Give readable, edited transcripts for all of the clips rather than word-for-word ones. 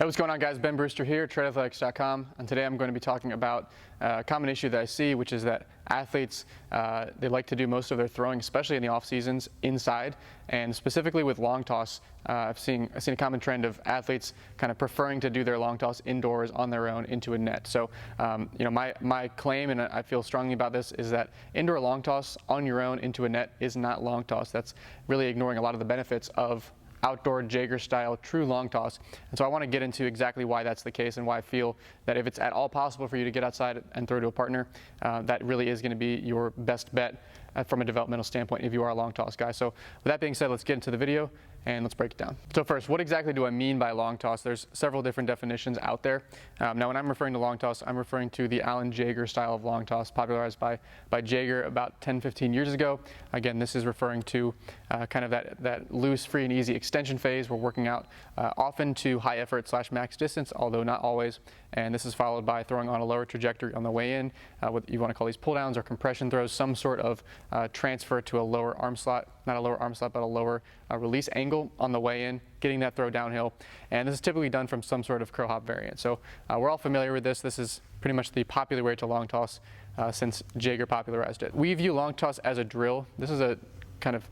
Hey, what's going on, guys? Ben Brewster here, tradeathletics.com, and today I'm going to be talking about a common issue that I see, which is that athletes, they like to do most of their throwing, especially in the off seasons, inside, and specifically with long toss. I've seen a common trend of athletes kind of preferring to do their long toss indoors on their own into a net. So, my claim, and I feel strongly about this, is that indoor long toss on your own into a net is not long toss. That's really ignoring a lot of the benefits of outdoor Jaeger style true long toss. And so I want to get into exactly why that's the case and why I feel that if it's at all possible for you to get outside and throw to a partner, that really is going to be your best bet from a developmental standpoint if you are a long toss guy. So with that being said, let's get into the video and let's break it down. So first, what exactly do I mean by long toss? There's several different definitions out there. Now when I'm referring to long toss, I'm referring to the Alan Jaeger style of long toss popularized by Jaeger about 10-15 years ago. Again, this is referring to kind of that loose, free and easy extension phase. We're working out often to high effort / max distance, although not always. And this is followed by throwing on a lower trajectory on the way in, what you want to call these pull downs or compression throws, some sort of transfer to a lower arm slot, not a lower arm slot, but a lower release angle on the way in, getting that throw downhill. And this is typically done from some sort of curl hop variant. So we're all familiar with this. This is pretty much the popular way to long toss since Jaeger popularized it. We view long toss as a drill. This is a kind of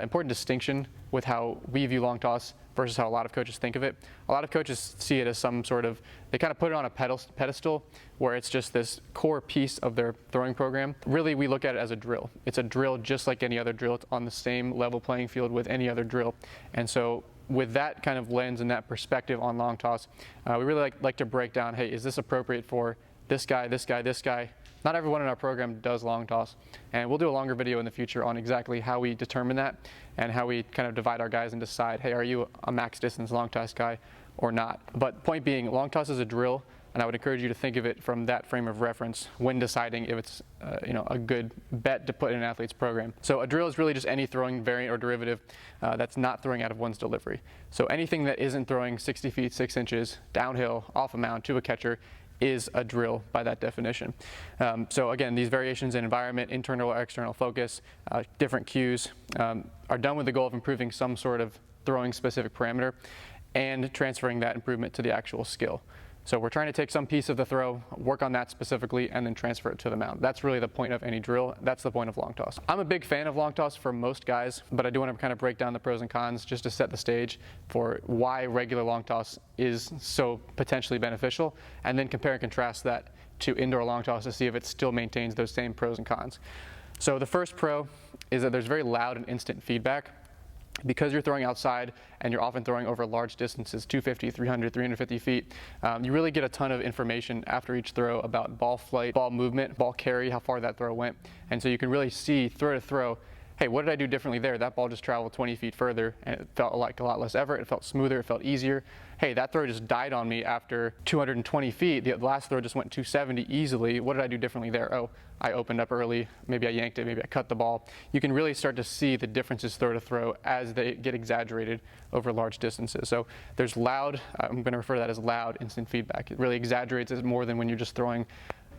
important distinction with how we view long toss versus how a lot of coaches think of it. A lot of coaches see it as some sort of, they kind of put it on a pedestal where it's just this core piece of their throwing program. Really, we look at it as a drill. It's a drill just like any other drill. It's on the same level playing field with any other drill. And so with that kind of lens and that perspective on long toss, we really like to break down, hey, is this appropriate for this guy, this guy, this guy? Not everyone in our program does long toss, and we'll do a longer video in the future on exactly how we determine that and how we kind of divide our guys and decide, hey, are you a max distance long toss guy or not? But point being, long toss is a drill, and I would encourage you to think of it from that frame of reference when deciding if it's a good bet to put in an athlete's program. So a drill is really just any throwing variant or derivative that's not throwing out of one's delivery. So anything that isn't throwing 60 feet 6 inches downhill off a mound to a catcher is a drill by that definition. So again, these variations in environment, internal or external focus, different cues, are done with the goal of improving some sort of throwing specific parameter and transferring that improvement to the actual skill. So we're trying to take some piece of the throw, work on that specifically, and then transfer it to the mound. That's really the point of any drill. That's the point of long toss. I'm a big fan of long toss for most guys, but I do want to kind of break down the pros and cons just to set the stage for why regular long toss is so potentially beneficial, and then compare and contrast that to indoor long toss to see if it still maintains those same pros and cons. So the first pro is that there's very loud and instant feedback. Because you're throwing outside and you're often throwing over large distances, 250, 300, 350 feet, you really get a ton of information after each throw about ball flight, ball movement, ball carry, how far that throw went. And so you can really see throw to throw, hey, what did I do differently there? That ball just traveled 20 feet further and it felt like a lot less effort. It felt smoother, it felt easier. Hey, that throw just died on me after 220 feet. The last throw just went 270 easily. What did I do differently there? Oh, I opened up early, maybe I yanked it, maybe I cut the ball. You can really start to see the differences throw to throw as they get exaggerated over large distances. So there's loud, I'm going to refer to that as loud instant feedback. It really exaggerates it more than when you're just throwing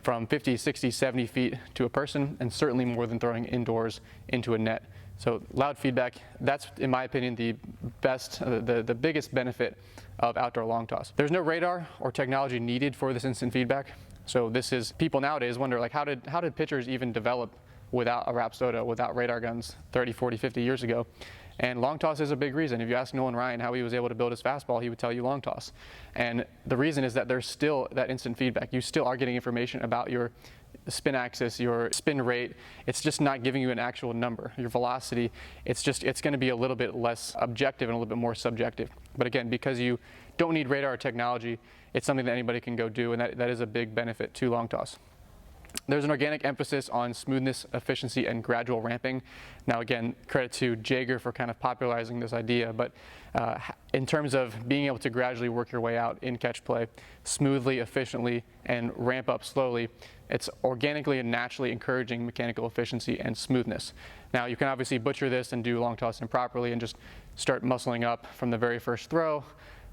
from 50, 60, 70 feet to a person, and certainly more than throwing indoors into a net. So loud feedback, that's in my opinion the best, the biggest benefit of outdoor long toss. There's no radar or technology needed for this instant feedback. So this is, people nowadays wonder, like, how did pitchers even develop without a Rapsoda, without radar guns 30, 40, 50 years ago? And long toss is a big reason. If you ask Nolan Ryan how he was able to build his fastball, he would tell you long toss. And the reason is that there's still that instant feedback. You still are getting information about your spin axis, your spin rate. It's just not giving you an actual number. Your velocity, it's going to be a little bit less objective and a little bit more subjective. But again, because you don't need radar or technology, it's something that anybody can go do, and that is a big benefit to long toss. There's an organic emphasis on smoothness, efficiency, and gradual ramping. Now again, credit to Jaeger for kind of popularizing this idea, but in terms of being able to gradually work your way out in catch play, smoothly, efficiently, and ramp up slowly, it's organically and naturally encouraging mechanical efficiency and smoothness. Now you can obviously butcher this and do long toss improperly and just start muscling up from the very first throw.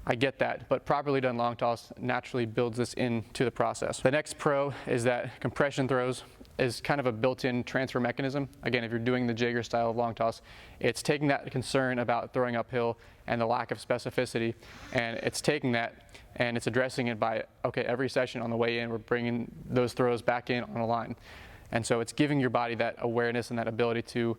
I get that, but properly done long toss naturally builds this into the process. The next pro is that compression throws is kind of a built-in transfer mechanism. Again, if you're doing the Jaeger style of long toss, it's taking that concern about throwing uphill and the lack of specificity, and it's taking that and it's addressing it by, okay, every session on the way in, we're bringing those throws back in on a line. And so it's giving your body that awareness and that ability to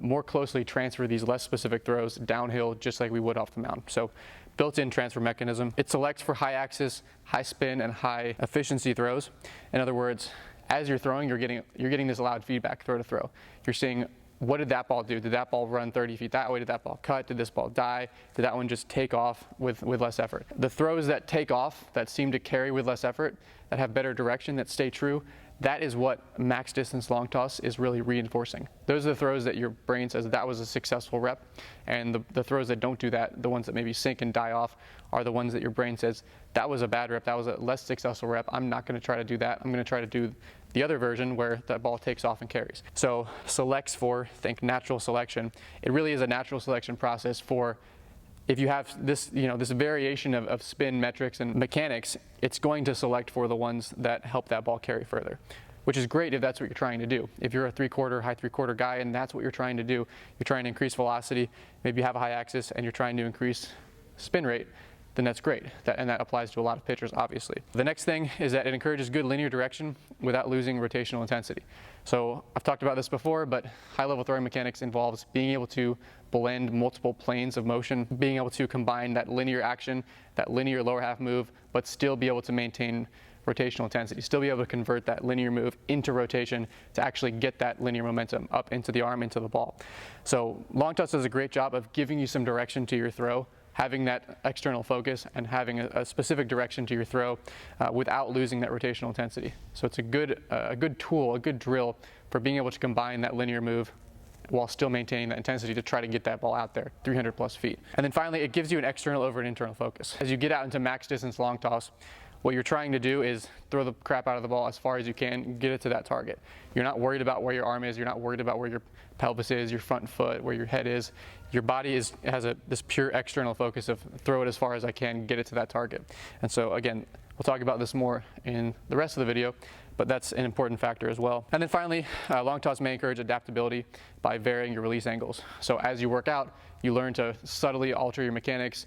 more closely transfer these less specific throws downhill, just like we would off the mound. So built-in transfer mechanism. It selects for high axis, high spin, and high efficiency throws. In other words, as you're throwing, you're getting this loud feedback throw to throw. You're seeing, what did that ball do? Did that ball run 30 feet that way? Did that ball cut? Did this ball die? Did that one just take off with less effort? The throws that take off, that seem to carry with less effort, that have better direction, that stay true, that is what max distance long toss is really reinforcing. Those are the throws that your brain says that was a successful rep, and the throws that don't do that, the ones that maybe sink and die off, are the ones that your brain says, that was a bad rep, that was a less successful rep, I'm not gonna try to do that, I'm gonna try to do the other version where that ball takes off and carries. So selects for, think natural selection. It really is a natural selection process for, if you have this, this variation of spin metrics and mechanics, it's going to select for the ones that help that ball carry further, which is great if that's what you're trying to do. If you're a high three-quarter guy and that's what you're trying to do, you're trying to increase velocity, maybe you have a high axis and you're trying to increase spin rate, then that's great. And that applies to a lot of pitchers, obviously. The next thing is that it encourages good linear direction without losing rotational intensity. So I've talked about this before, but high-level throwing mechanics involves being able to blend multiple planes of motion, being able to combine that linear action, that linear lower half move, but still be able to maintain rotational intensity, still be able to convert that linear move into rotation to actually get that linear momentum up into the arm, into the ball. So long toss does a great job of giving you some direction to your throw, having that external focus and having a specific direction to your throw without losing that rotational intensity. So it's a good tool, a good drill for being able to combine that linear move while still maintaining that intensity to try to get that ball out there 300 plus feet. And then finally, it gives you an external over an internal focus. As you get out into max distance long toss, what you're trying to do is throw the crap out of the ball as far as you can, get it to that target. You're not worried about where your arm is, you're not worried about where your pelvis is, your front foot, where your head is. Your body has this pure external focus of throw it as far as I can, get it to that target. And so again, we'll talk about this more in the rest of the video, but that's an important factor as well. And then finally, long toss may encourage adaptability by varying your release angles. So as you work out, you learn to subtly alter your mechanics,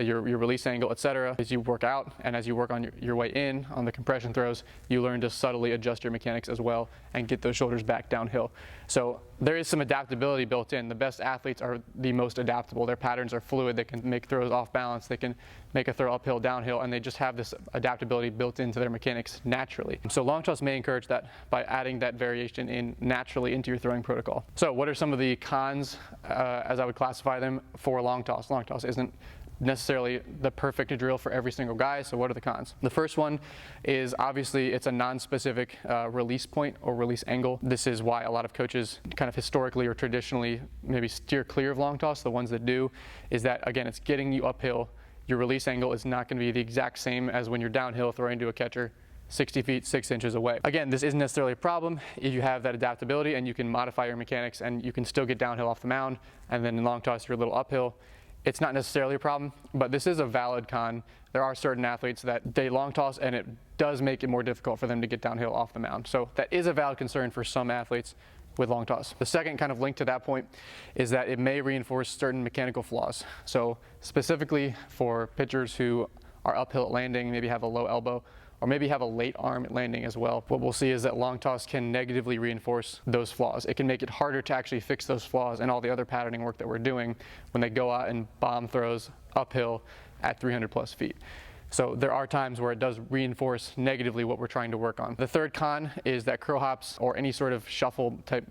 your release angle, etc. As you work out and as you work on your way in on the compression throws, you learn to subtly adjust your mechanics as well and get those shoulders back downhill. So there is some adaptability built in. The best athletes are the most adaptable. Their patterns are fluid. They can make throws off balance. They can make a throw uphill, downhill, and they just have this adaptability built into their mechanics naturally. So long toss may encourage that by adding that variation in naturally into your throwing protocol. So what are some of the cons, as I would classify them, for long toss? Long toss isn't necessarily the perfect drill for every single guy, so what are the cons? The first one is obviously it's a non-specific release point or release angle. This is why a lot of coaches kind of historically or traditionally maybe steer clear of long toss. The ones that do is that, again, it's getting you uphill. Your release angle is not going to be the exact same as when you're downhill throwing to a catcher 60 feet, 6 inches away. Again, this isn't necessarily a problem if you have that adaptability and you can modify your mechanics and you can still get downhill off the mound, and then in long toss you're a little uphill. It's not necessarily a problem, but this is a valid con. There are certain athletes that they long toss and it does make it more difficult for them to get downhill off the mound. So that is a valid concern for some athletes with long toss. The second kind of link to that point is that it may reinforce certain mechanical flaws. So specifically for pitchers who are uphill at landing, maybe have a low elbow, or maybe have a late arm at landing as well. What we'll see is that long toss can negatively reinforce those flaws. It can make it harder to actually fix those flaws and all the other patterning work that we're doing when they go out and bomb throws uphill at 300 plus feet. So there are times where it does reinforce negatively what we're trying to work on. The third con is that crow hops or any sort of shuffle type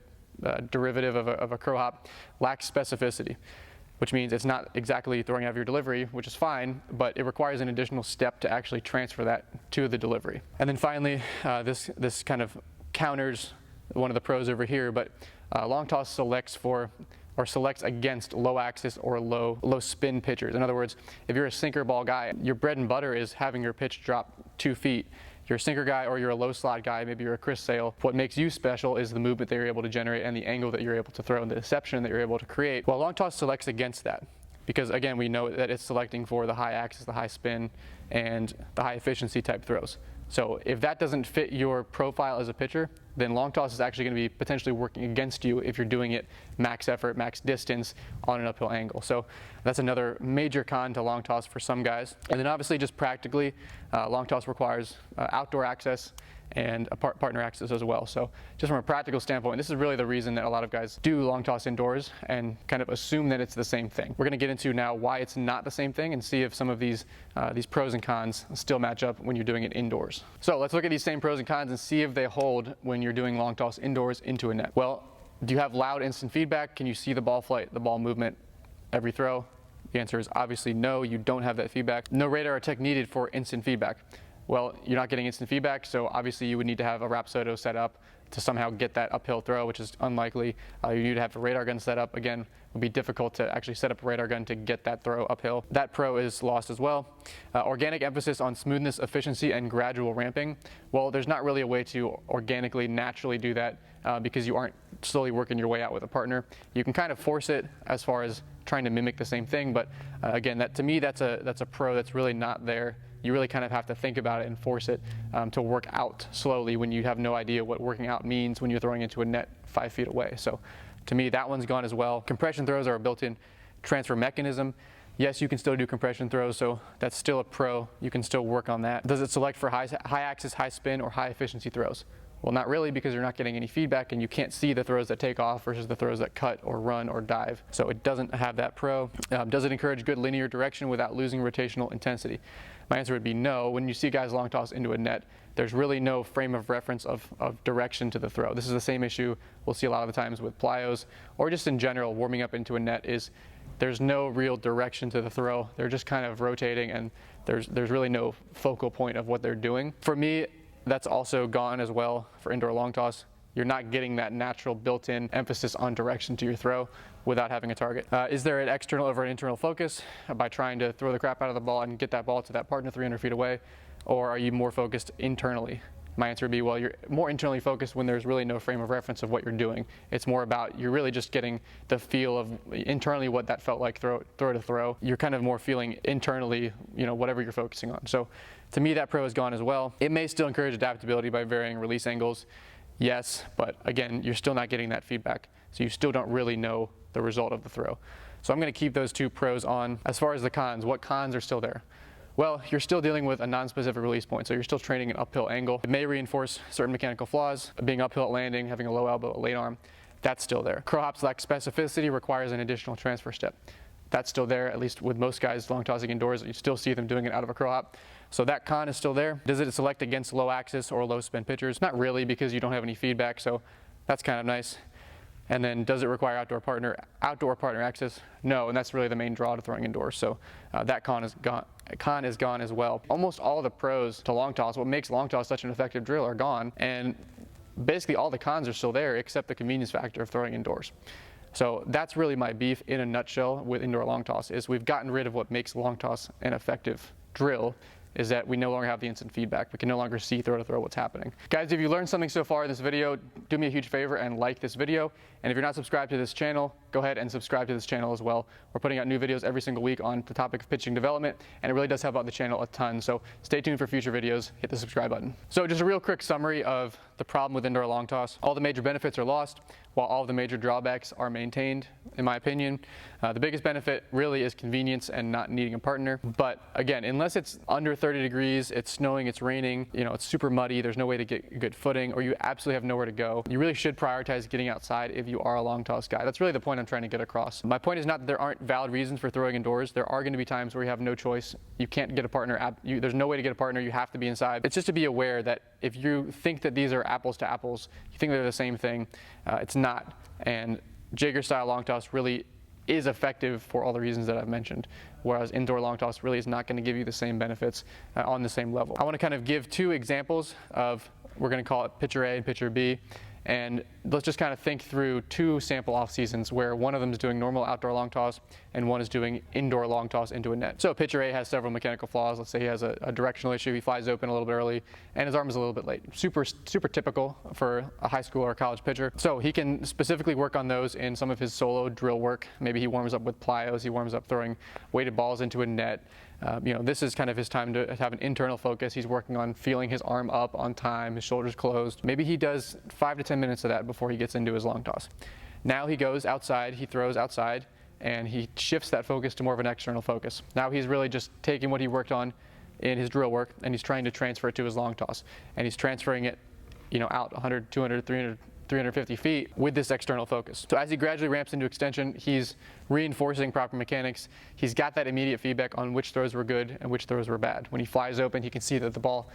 derivative of a crow hop lacks specificity, which means it's not exactly throwing out of your delivery, which is fine, but it requires an additional step to actually transfer that to the delivery. And then finally, this kind of counters one of the pros over here, but long toss selects for or selects against low axis or low spin pitchers. In other words, if you're a sinker ball guy, your bread and butter is having your pitch drop 2 feet. You're a sinker guy or you're a low slot guy, maybe you're a Chris Sale. What makes you special is the movement that you're able to generate and the angle that you're able to throw and the deception that you're able to create. Well, long toss selects against that because, again, we know that it's selecting for the high axis, the high spin, and the high efficiency type throws. So if that doesn't fit your profile as a pitcher, then long toss is actually going to be potentially working against you if you're doing it max effort, max distance on an uphill angle. So that's another major con to long toss for some guys. And then obviously just practically, long toss requires outdoor access and a partner access as well. So just from a practical standpoint, this is really the reason that a lot of guys do long toss indoors and kind of assume that it's the same thing. We're going to get into now why it's not the same thing and see if some of these pros and cons still match up when you're doing it indoors. So let's look at these same pros and cons and see if they hold when you're doing long toss indoors into a net. Well, do you have loud instant feedback? Can you see the ball flight, the ball movement every throw? The answer is obviously no, you don't have that feedback. No radar or tech needed for instant feedback. Well, you're not getting instant feedback, so obviously you would need to have a Rapsodo set up to somehow get that uphill throw, which is unlikely. You need to have a radar gun set up. Again, it would be difficult to actually set up a radar gun to get that throw uphill. That pro is lost as well. Organic emphasis on smoothness, efficiency, and gradual ramping. Well, there's not really a way to organically, naturally do that because you aren't slowly working your way out with a partner. You can kind of force it as far as trying to mimic the same thing, but again, to me, that's a pro that's really not there. You really kind of have to think about it and force it to work out slowly when you have no idea what working out means when you're throwing into a net 5 feet away. So to me, that one's gone as well. Compression throws are a built-in transfer mechanism. Yes, you can still do compression throws, so that's still a pro. You can still work on that. Does it select for high axis, high spin, or high efficiency throws? Well, not really, because you're not getting any feedback and you can't see the throws that take off versus the throws that cut or run or dive. So it doesn't have that pro. Does it encourage good linear direction without losing rotational intensity? My answer would be no. When you see guys long toss into a net, there's really no frame of reference of direction to the throw. This is the same issue we'll see a lot of the times with plyos or just in general warming up into a net is there's no real direction to the throw. They're just kind of rotating and there's really no focal point of what they're doing. For me, that's also gone as well for indoor long toss. You're not getting that natural built-in emphasis on direction to your throw without having a target. Is there an external over an internal focus by trying to throw the crap out of the ball and get that ball to that partner 300 feet away? Or are you more focused internally? My answer would be, well, you're more internally focused when there's really no frame of reference of what you're doing. It's more about you're really just getting the feel of internally what that felt like throw to throw. You're kind of more feeling internally, whatever you're focusing on. So to me, that pro is gone as well. It may still encourage adaptability by varying release angles. Yes, but again, you're still not getting that feedback. So you still don't really know the result of the throw. So I'm going to keep those two pros on. As far as the cons, what cons are still there? Well, you're still dealing with a non-specific release point, so you're still training an uphill angle. It may reinforce certain mechanical flaws, being uphill at landing, having a low elbow, a late arm. That's still there. Curl hops lack specificity, requires an additional transfer step. That's still there, at least with most guys long tossing indoors. You still see them doing it out of a curl hop. So that con is still there. Does it select against low axis or low spin pitchers? Not really, because you don't have any feedback, so that's kind of nice. And then does it require outdoor partner access? No, and that's really the main draw to throwing indoors. So that con is gone as well. Almost all the pros to long toss, what makes long toss such an effective drill, are gone. And basically all the cons are still there except the convenience factor of throwing indoors. So that's really my beef in a nutshell with indoor long toss is we've gotten rid of what makes long toss an effective drill, is that we no longer have the instant feedback. We can no longer see throw to throw what's happening. Guys, if you learned something so far in this video, do me a huge favor and like this video. And if you're not subscribed to this channel, go ahead and subscribe to this channel as well. We're putting out new videos every single week on the topic of pitching development, and it really does help out the channel a ton. So stay tuned for future videos. Hit the subscribe button. So just a real quick summary of the problem with indoor long toss. All the major benefits are lost, while all of the major drawbacks are maintained, in my opinion. The biggest benefit really is convenience and not needing a partner. But again, unless it's under 30 degrees, it's snowing, it's raining, it's super muddy, there's no way to get good footing, or you absolutely have nowhere to go, you really should prioritize getting outside if you are a long toss guy. That's really the point I'm trying to get across. My point is not that there aren't valid reasons for throwing indoors. There are going to be times where you have no choice. You can't get a partner. There's no way to get a partner. You have to be inside. It's just to be aware that if you think that these are apples to apples, you think they're the same thing, it's not. And Jaeger style long toss really is effective for all the reasons that I've mentioned, whereas indoor long toss really is not going to give you the same benefits on the same level. I want to kind of give two examples of, we're going to call it pitcher A and pitcher B, and let's just kind of think through two sample off seasons where one of them is doing normal outdoor long toss and one is doing indoor long toss into a net. So pitcher A has several mechanical flaws. Let's say he has a directional issue, he flies open a little bit early, and his arm is a little bit late. Super typical for a high school or a college pitcher. So he can specifically work on those in some of his solo drill work. Maybe he warms up with plyos, he warms up throwing weighted balls into a net. This is kind of his time to have an internal focus. He's working on feeling his arm up on time, his shoulders closed. Maybe he does 5 to 10 minutes of that before he gets into his long toss. Now he goes outside, he throws outside, and he shifts that focus to more of an external focus. Now he's really just taking what he worked on in his drill work, and he's trying to transfer it to his long toss. And he's transferring it, out 100, 200, 300, 350 feet with this external focus. So as he gradually ramps into extension, he's reinforcing proper mechanics. He's got that immediate feedback on which throws were good and which throws were bad. When he flies open, he can see that the ball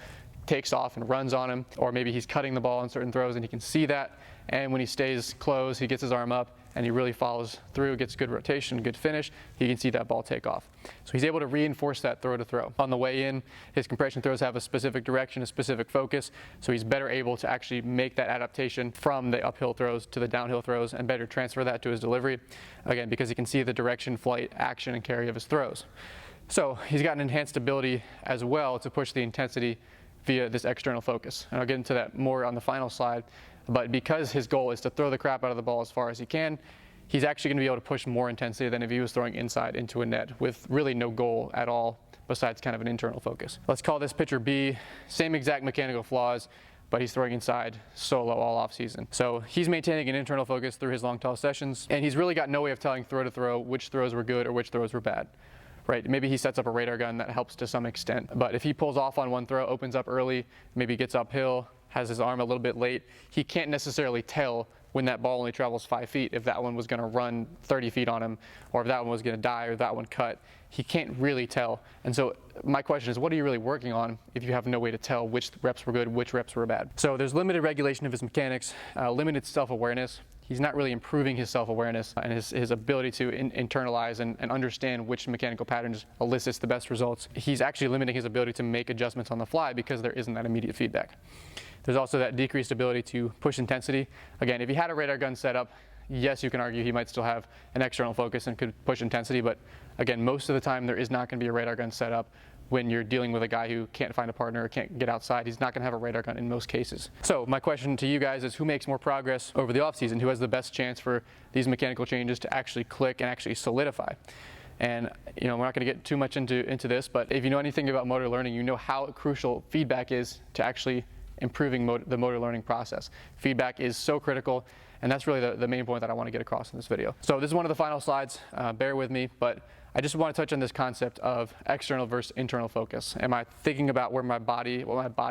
takes off and runs on him, or maybe he's cutting the ball on certain throws and he can see that. And when he stays close, he gets his arm up and he really follows through, gets good rotation, good finish, he can see that ball take off. So he's able to reinforce that throw to throw. On the way in, his compression throws have a specific direction, a specific focus, so he's better able to actually make that adaptation from the uphill throws to the downhill throws and better transfer that to his delivery, again, because he can see the direction, flight, action, and carry of his throws. So he's got an enhanced ability as well to push the intensity via this external focus. And I'll get into that more on the final slide. But because his goal is to throw the crap out of the ball as far as he can, he's actually going to be able to push more intensity than if he was throwing inside into a net with really no goal at all besides kind of an internal focus. Let's call this pitcher B. Same exact mechanical flaws, but he's throwing inside solo all off season. So he's maintaining an internal focus through his long toss sessions, and he's really got no way of telling throw to throw which throws were good or which throws were bad. Right, maybe he sets up a radar gun that helps to some extent, but if he pulls off on one throw, opens up early, maybe gets uphill, has his arm a little bit late, he can't necessarily tell when that ball only travels 5 feet if that one was going to run 30 feet on him, or if that one was going to die, or that one cut. He can't really tell. And so my question is, what are you really working on if you have no way to tell which reps were good, which reps were bad? So there's limited regulation of his mechanics, limited self-awareness. He's not really improving his self-awareness and his ability to internalize and understand which mechanical patterns elicits the best results. He's actually limiting his ability to make adjustments on the fly because there isn't that immediate feedback. There's also that decreased ability to push intensity. Again, if he had a radar gun set up, yes, you can argue he might still have an external focus and could push intensity, but again, most of the time there is not going to be a radar gun set up when you're dealing with a guy who can't find a partner or can't get outside. He's not going to have a radar gun in most cases. So my question to you guys is, who makes more progress over the offseason? Who has the best chance for these mechanical changes to actually click and actually solidify? And we're not going to get too much into this, but if you know anything about motor learning, you know how crucial feedback is to actually improving the motor learning process. Feedback is so critical, and that's really the main point that I want to get across in this video. So this is one of the final slides, bear with me, but I just want to touch on this concept of external versus internal focus. Am I thinking about what my body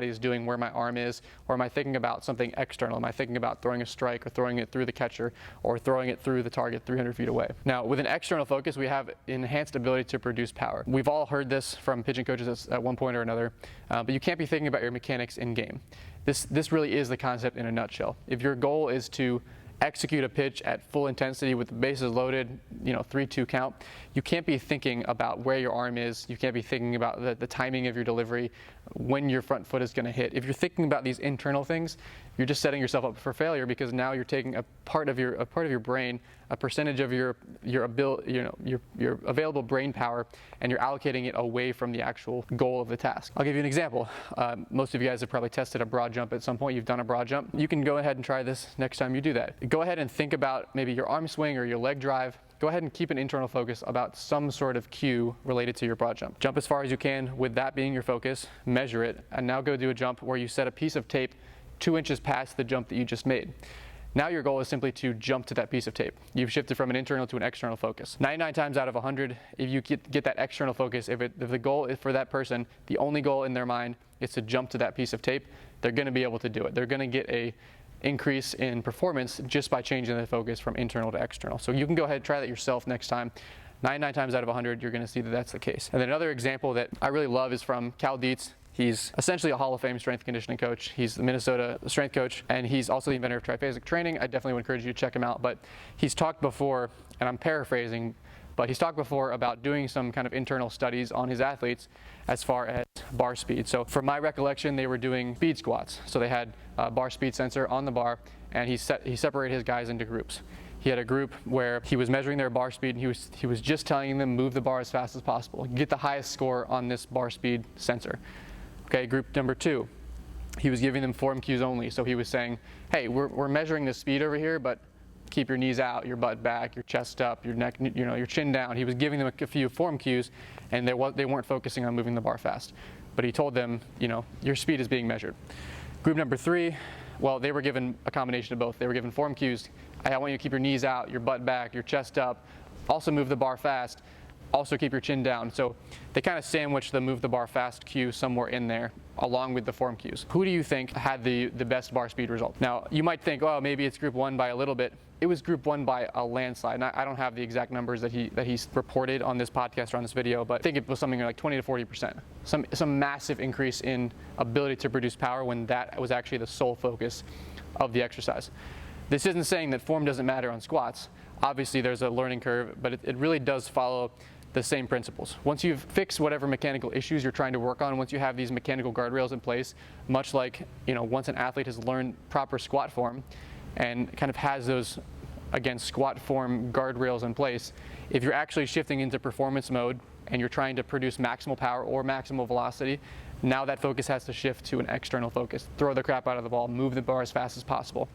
is doing, where my arm is, or am I thinking about something external? Am I thinking about throwing a strike or throwing it through the catcher or throwing it through the target 300 feet away? Now, with an external focus, we have enhanced ability to produce power. We've all heard this from pitching coaches at one point or another, but you can't be thinking about your mechanics in game. This really is the concept in a nutshell. If your goal is to execute a pitch at full intensity with the bases loaded, 3-2 count, you can't be thinking about where your arm is. You can't be thinking about the timing of your delivery, when your front foot is going to hit. If you're thinking about these internal things, you're just setting yourself up for failure, because now you're taking a part of your brain, a percentage of your available brain power, and you're allocating it away from the actual goal of the task. I'll give you an example. Most of you guys have probably tested a broad jump at some point. You've done a broad jump. You can go ahead and try this next time you do that. Go ahead and think about maybe your arm swing or your leg drive. Go ahead and keep an internal focus about some sort of cue related to your broad jump. Jump as far as you can with that being your focus, measure it, and now go do a jump where you set a piece of tape 2 inches past the jump that you just made. Now your goal is simply to jump to that piece of tape. You've shifted from an internal to an external focus. 99 times out of 100, if you get that external focus, if the goal is for that person, the only goal in their mind is to jump to that piece of tape, they're going to be able to do it. They're going to get a increase in performance just by changing the focus from internal to external. So you can go ahead and try that yourself next time. 99 times out of 100, you're going to see that that's the case. And then another example that I really love is from Cal Dietz. He's essentially a Hall of Fame strength conditioning coach. He's the Minnesota strength coach, and he's also the inventor of triphasic training. I definitely would encourage you to check him out. But he's talked before, and I'm paraphrasing, but he's talked before about doing some kind of internal studies on his athletes as far as bar speed. So from my recollection, they were doing speed squats. So they had a bar speed sensor on the bar, and he separated his guys into groups. He had a group where he was measuring their bar speed, and he was just telling them move the bar as fast as possible. Get the highest score on this bar speed sensor. Okay, group number 2, he was giving them form cues only. So he was saying, hey, we're measuring the speed over here, but keep your knees out, your butt back, your chest up, your neck, your chin down. He was giving them a few form cues, and they weren't focusing on moving the bar fast. But he told them, your speed is being measured. Group number 3, well, they were given a combination of both. They were given form cues. I want you to keep your knees out, your butt back, your chest up, also move the bar fast, also keep your chin down. So they kind of sandwiched the move the bar fast cue somewhere in there, along with the form cues. Who do you think had the best bar speed result? Now, you might think, oh, maybe it's group 1 by a little bit. It was group 1 by a landslide. And I don't have the exact numbers that he's reported on this podcast or on this video, but I think it was something like 20 to 40%. Some massive increase in ability to produce power when that was actually the sole focus of the exercise. This isn't saying that form doesn't matter on squats. Obviously, there's a learning curve, but it really does follow the same principles. Once you've fixed whatever mechanical issues you're trying to work on, once you have these mechanical guardrails in place, much like once an athlete has learned proper squat form and kind of has those, again, squat form guardrails in place, if you're actually shifting into performance mode and you're trying to produce maximal power or maximal velocity, now that focus has to shift to an external focus. Throw the crap out of the ball, move the bar as fast as possible.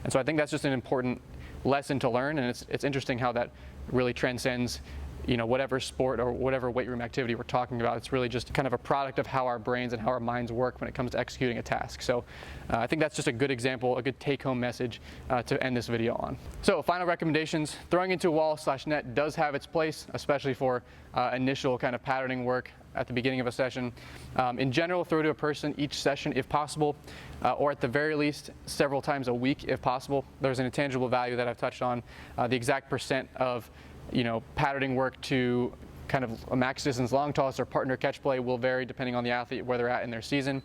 And so I think that's just an important lesson to learn, and it's interesting how that really transcends whatever sport or whatever weight room activity we're talking about. It's really just kind of a product of how our brains and how our minds work when it comes to executing a task. So I think that's just a good example, a good take-home message to end this video on. So final recommendations: throwing into a wall/net does have its place, especially for initial kind of patterning work at the beginning of a session. In general, throw to a person each session if possible, or at the very least several times a week if possible. There's an intangible value that I've touched on. The exact percent of patterning work to kind of a max distance long toss or partner catch play will vary depending on the athlete, where they're at in their season.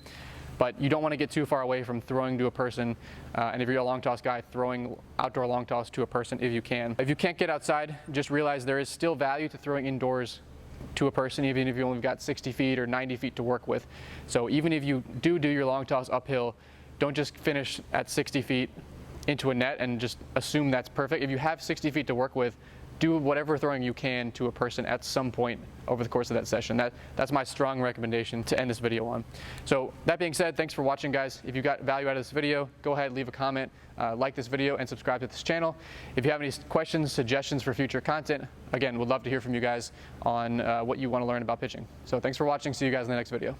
But you don't want to get too far away from throwing to a person. And if you're a long toss guy, throwing outdoor long toss to a person if you can. If you can't get outside, just realize there is still value to throwing indoors to a person, even if you only got 60 feet or 90 feet to work with. So even if you do your long toss uphill, don't just finish at 60 feet into a net and just assume that's perfect. If you have 60 feet to work with, do whatever throwing you can to a person at some point over the course of that session. That's my strong recommendation to end this video on. So that being said, thanks for watching, guys. If you got value out of this video, go ahead, leave a comment, like this video, and subscribe to this channel. If you have any questions, suggestions for future content, again, would love to hear from you guys on what you want to learn about pitching. So thanks for watching. See you guys in the next video.